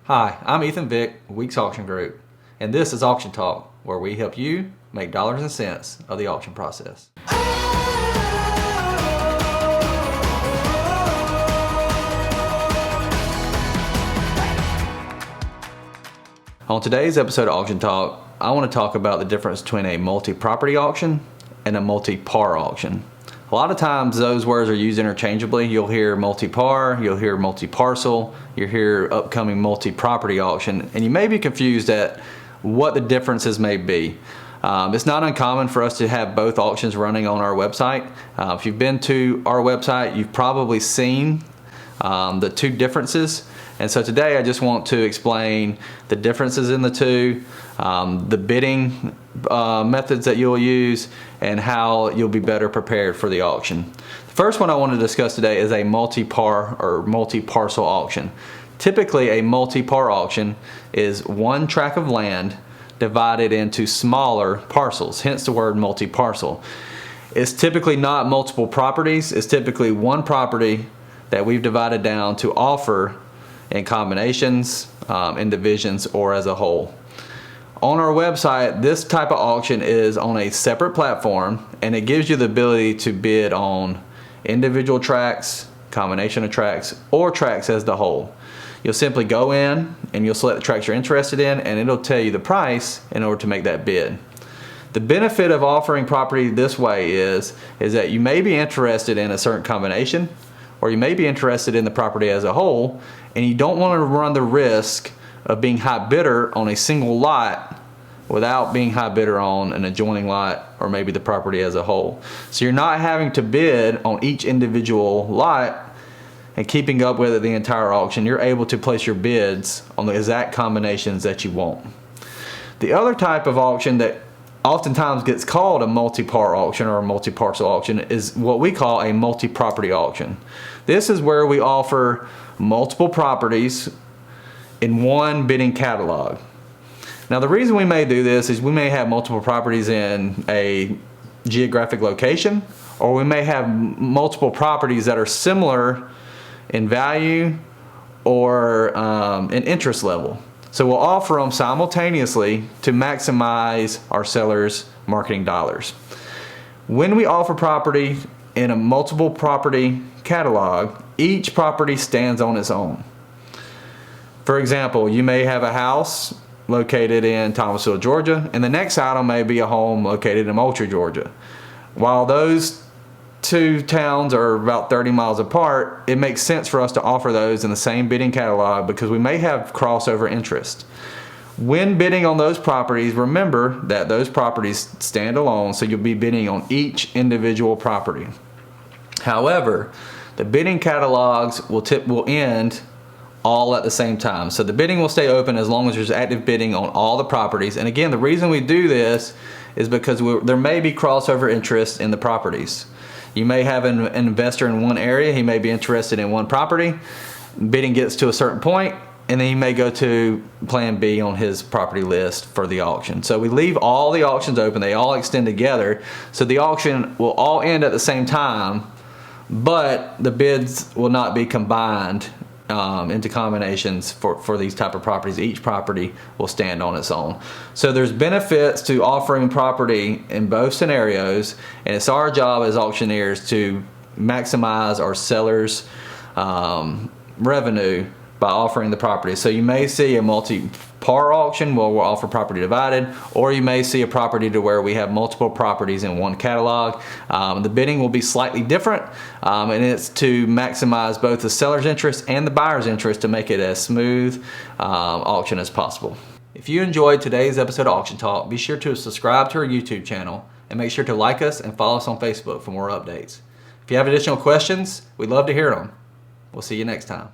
Hi, I'm Ethan Vick, Vick Auction Group, and this is Auction Talk, where we help you make dollars and cents of the auction process. On today's episode of Auction Talk, I want to talk about the difference between a multi-property auction and a multi-par auction. A lot of times those words are used interchangeably. You'll hear multi-par, you'll hear multi-parcel, you'll hear upcoming multi-property auction, and you may be confused at what the differences may be. It's not uncommon for us to have both auctions running on our website. If you've been to our website, you've probably seen the two differences. And so today I just want to explain the differences in the two, the bidding methods that you'll use, and how you'll be better prepared for the auction. The first one I want to discuss today is a multi-par or multi-parcel auction. Typically a multi-par auction is one tract of land divided into smaller parcels, hence the word multi-parcel. It's typically not multiple properties, it's typically one property that we've divided down to offer in combinations, in divisions, or as a whole. On our website, this type of auction is on a separate platform, and it gives you the ability to bid on individual tracts, combination of tracts, or tracts as the whole. You'll simply go in and you'll select the tracts you're interested in, and it'll tell you the price in order to make that bid. The benefit of offering property this way is that you may be interested in a certain combination, or you may be interested in the property as a whole, and you don't want to run the risk of being high bidder on a single lot without being high bidder on an adjoining lot or maybe the property as a whole. So you're not having to bid on each individual lot and keeping up with it the entire auction. You're able to place your bids on the exact combinations that you want. The other type of auction that oftentimes gets called a multi-par auction or a multi-parcel auction is what we call a multi-property auction. This is where we offer multiple properties in one bidding catalog. Now the reason we may do this is we may have multiple properties in a geographic location, or we may have multiple properties that are similar in value or in interest level. So we'll offer them simultaneously to maximize our sellers' marketing dollars. When we offer property in a multiple property catalog, each property stands on its own. For example, you may have a house located in Thomasville, Georgia, and the next item may be a home located in Moultrie, Georgia. While those two towns are about 30 miles apart, it makes sense for us to offer those in the same bidding catalog because we may have crossover interest. When bidding on those properties, remember that those properties stand alone, so you'll be bidding on each individual property. However, the bidding catalogs will end all at the same time. So the bidding will stay open as long as there's active bidding on all the properties. And again, the reason we do this is because there may be crossover interest in the properties. You may have an investor in one area, he may be interested in one property, bidding gets to a certain point, and then he may go to plan B on his property list for the auction. So we leave all the auctions open, they all extend together, so the auction will all end at the same time, but the bids will not be combined into combinations for these type of properties. Each property will stand on its own. So there's benefits to offering property in both scenarios, and it's our job as auctioneers to maximize our sellers' revenue by offering the property. So you may see a multi-par auction where we'll offer property divided, or you may see a property to where we have multiple properties in one catalog. The bidding will be slightly different, and it's to maximize both the seller's interest and the buyer's interest to make it as smooth auction as possible. If you enjoyed today's episode of Auction Talk, be sure to subscribe to our YouTube channel and make sure to like us and follow us on Facebook for more updates. If you have additional questions, we'd love to hear them. We'll see you next time.